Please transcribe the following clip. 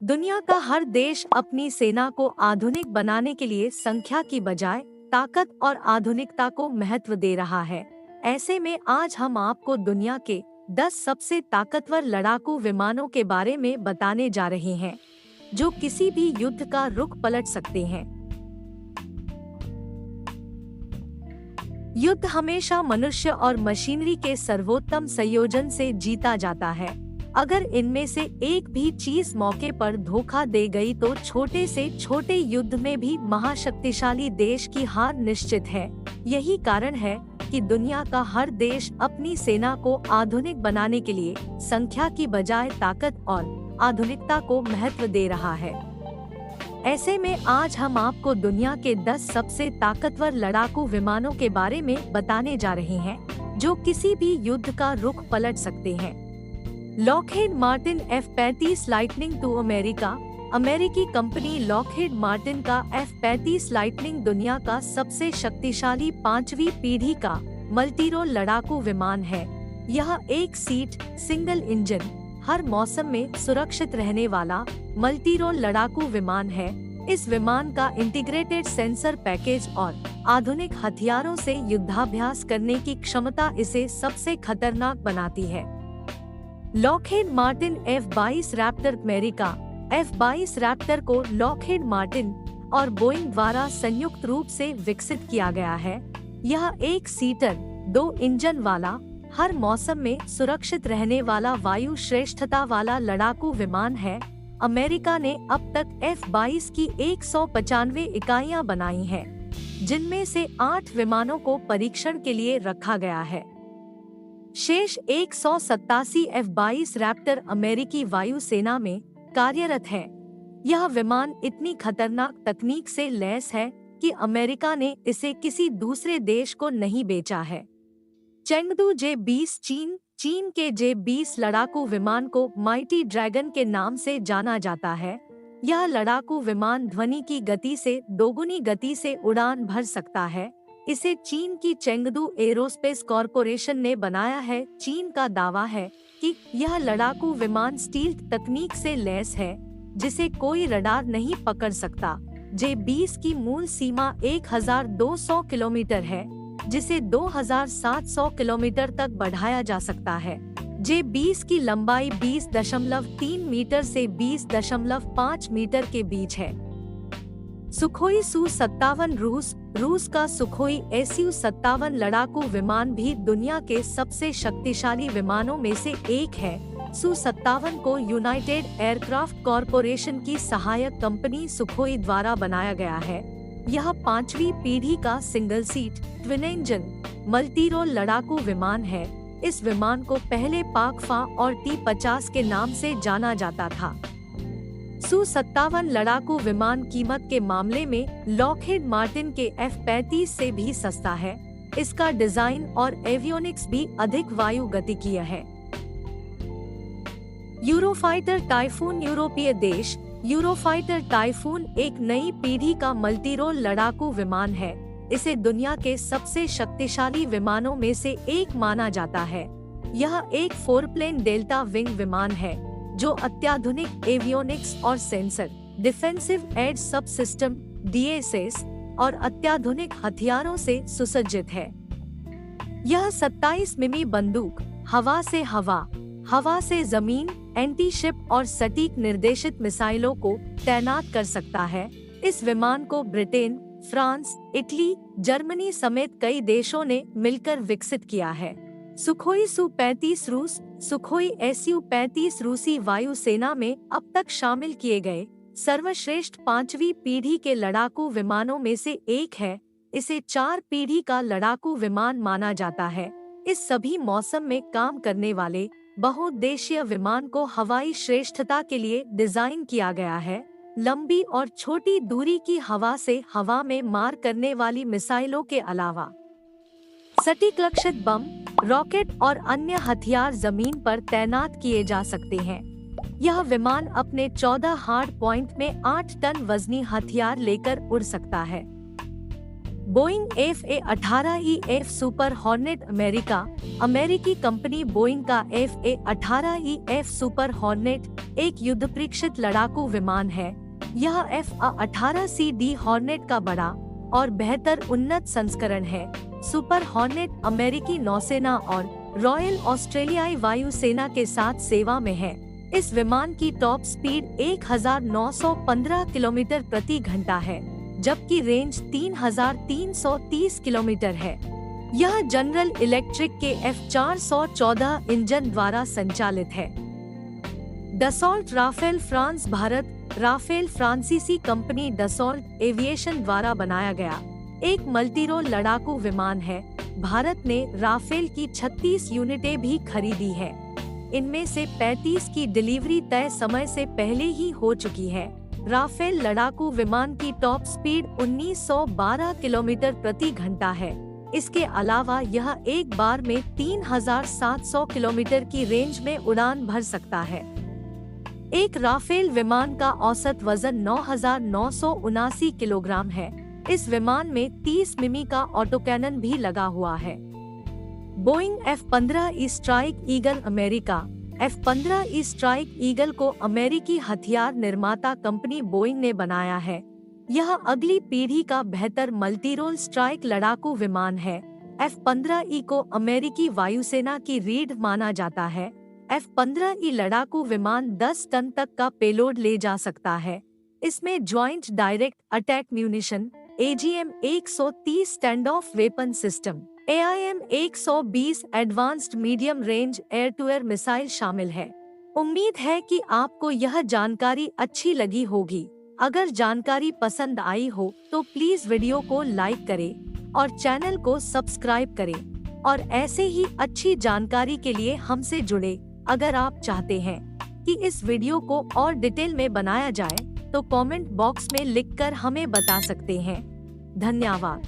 दुनिया का हर देश अपनी सेना को आधुनिक बनाने के लिए संख्या की बजाय ताकत और आधुनिकता को महत्व दे रहा है। ऐसे में आज हम आपको दुनिया के 10 सबसे ताकतवर लड़ाकू विमानों के बारे में बताने जा रहे हैं, जो किसी भी युद्ध का रुख पलट सकते हैं। युद्ध हमेशा मनुष्य और मशीनरी के सर्वोत्तम संयोजन से जीता जाता है। अगर इनमें से एक भी चीज मौके पर धोखा दे गई तो छोटे से छोटे युद्ध में भी महाशक्तिशाली देश की हार निश्चित है। यही कारण है कि दुनिया का हर देश अपनी सेना को आधुनिक बनाने के लिए संख्या की बजाय ताकत और आधुनिकता को महत्व दे रहा है। ऐसे में आज हम आपको दुनिया के 10 सबसे ताकतवर लड़ाकू विमानों के बारे में बताने जा रहे हैं, जो किसी भी युद्ध का रुख पलट सकते हैं। Lockheed Martin F-35 lightning II अमेरिकी कंपनी लॉकहीड मार्टिन का F-35 लाइटनिंग दुनिया का सबसे शक्तिशाली 5वीं पीढ़ी का मल्टीरोल लड़ाकू विमान है। यह एक सीट सिंगल इंजन हर मौसम में सुरक्षित रहने वाला मल्टीरोल लड़ाकू विमान है। इस विमान का इंटीग्रेटेड सेंसर पैकेज और आधुनिक हथियारों से युद्धाभ्यास करने की क्षमता इसे सबसे खतरनाक बनाती है। Lockheed Martin F-22 Raptor America F-22 Raptor को लॉकहीड मार्टिन और बोइंग द्वारा संयुक्त रूप से विकसित किया गया है। यह एक सीटर 2 इंजन वाला हर मौसम में सुरक्षित रहने वाला वायु श्रेष्ठता वाला लड़ाकू विमान है। अमेरिका ने अब तक F-22 की 195 इकाइयां बनाई हैं, जिनमें से 8 विमानों को परीक्षण के लिए रखा गया है। शेष 187 F-22 रैप्टर अमेरिकी वायुसेना में कार्यरत है। यह विमान इतनी खतरनाक तकनीक से लैस है कि अमेरिका ने इसे किसी दूसरे देश को नहीं बेचा है। चेंगडू J-20 चीन के J-20 लड़ाकू विमान को माइटी ड्रैगन के नाम से जाना जाता है। यह लड़ाकू विमान ध्वनि की गति से दोगुनी गति से उड़ान भर सकता है। इसे चीन की चेंगडू एरोस्पेस कॉरपोरेशन ने बनाया है। चीन का दावा है कि यह लड़ाकू विमान स्टील्थ तकनीक से लैस है, जिसे कोई रडार नहीं पकड़ सकता। J-20 की मूल सीमा 1200 किलोमीटर है, जिसे 2700 किलोमीटर तक बढ़ाया जा सकता है। J-20 की लंबाई 20.3 मीटर से 20.5 मीटर के बीच है। सुखोई Su-57 रूस का सुखोई Su-57 लड़ाकू विमान भी दुनिया के सबसे शक्तिशाली विमानों में से एक है। Su-57 को यूनाइटेड एयरक्राफ्ट कॉरपोरेशन की सहायक कंपनी सुखोई द्वारा बनाया गया है। यह 5वीं पीढ़ी का single seat twin engine multirole लड़ाकू विमान है। इस विमान को पहले पाकफा और T-50 के नाम से जाना जाता था। Su-57 लड़ाकू विमान कीमत के मामले में लॉकहीड मार्टिन के F-35 से भी सस्ता है। इसका डिजाइन और एवियोनिक्स भी अधिक वायु गतिकीय है। यूरोफाइटर टाइफून यूरोपीय देश यूरोफाइटर टाइफून एक नई पीढ़ी का मल्टीरोल लड़ाकू विमान है। इसे दुनिया के सबसे शक्तिशाली विमानों में से एक माना जाता है। यह एक 4-प्लेन डेल्टा विंग विमान है, जो अत्याधुनिक एवियोनिक्स और सेंसर, डिफेंसिव एड सब सिस्टम DSS और अत्याधुनिक हथियारों से सुसज्जित है। यह 27 मिमी बंदूक, हवा से हवा, हवा से जमीन, एंटी शिप और सटीक निर्देशित मिसाइलों को तैनात कर सकता है। इस विमान को ब्रिटेन, फ्रांस, इटली, जर्मनी समेत कई देशों ने मिलकर विकसित किया है। सुखोई Su-35 रूस सुखोई Su-35 रूसी वायुसेना में अब तक शामिल किए गए सर्वश्रेष्ठ 5वीं पीढ़ी के लड़ाकू विमानों में से एक है। इसे 4 पीढ़ी का लड़ाकू विमान माना जाता है। इस सभी मौसम में काम करने वाले बहुउद्देशीय विमान को हवाई श्रेष्ठता के लिए डिजाइन किया गया है। लंबी और छोटी दूरी की हवा से हवा में मार करने वाली मिसाइलों के अलावा सटीक लक्षित बम, रॉकेट और अन्य हथियार जमीन पर तैनात किए जा सकते हैं। यह विमान अपने 14 हार्ड पॉइंट में 8 टन वजनी हथियार लेकर उड़ सकता है। बोइंग FA-18EF सुपर हॉर्नेट अमेरिकी कंपनी बोइंग का FA-18EF सुपर हॉर्नेट एक युद्ध परीक्षित लड़ाकू विमान है। यह FA-18CD हॉर्नेट का बड़ा और बेहतर उन्नत संस्करण है। सुपर हॉर्नेट अमेरिकी नौसेना और रॉयल ऑस्ट्रेलियाई वायुसेना के साथ सेवा में है। इस विमान की टॉप स्पीड 1915 किलोमीटर प्रति घंटा है, जबकि रेंज 3330 किलोमीटर है। यह जनरल इलेक्ट्रिक के F414 इंजन द्वारा संचालित है। डसॉल्ट राफेल फ्रांस भारत राफेल फ्रांसीसी कंपनी डसॉल्ट एविएशन द्वारा बनाया गया एक मल्टीरोल लड़ाकू विमान है। भारत ने राफेल की 36 यूनिटें भी खरीदी है। इनमें से 35 की डिलीवरी तय समय से पहले ही हो चुकी है। राफेल लड़ाकू विमान की टॉप स्पीड 1912 किलोमीटर प्रति घंटा है। इसके अलावा यह एक बार में 3700 किलोमीटर की रेंज में उड़ान भर सकता है। एक राफेल विमान का औसत वजन 9979 किलोग्राम है। इस विमान में 30 मिमी का ऑटोकैनन भी लगा हुआ है। Boeing F-15E strike eagle F-15E strike eagle को अमेरिकी हथियार निर्माता कंपनी बोइंग ने बनाया है। यह अगली पीढ़ी का बेहतर मल्टीरोल स्ट्राइक लड़ाकू विमान है। F-15E को अमेरिकी वायुसेना की रीढ़ माना जाता है। F-15E लड़ाकू विमान 10 टन तक का पेलोड ले जा सकता है। इसमें joint direct attack munition AGM-130 stand off weapon system AIM-120 advanced medium range air to air missile शामिल है। उम्मीद है कि आपको यह जानकारी अच्छी लगी होगी। अगर जानकारी पसंद आई हो तो प्लीज वीडियो को लाइक करें और चैनल को सब्सक्राइब करें और ऐसे ही अच्छी जानकारी के लिए हमसे जुड़े। अगर आप चाहते हैं कि इस वीडियो को और डिटेल में बनाया जाए तो कमेंट बॉक्स में लिखकर हमें बता सकते हैं। धन्यवाद।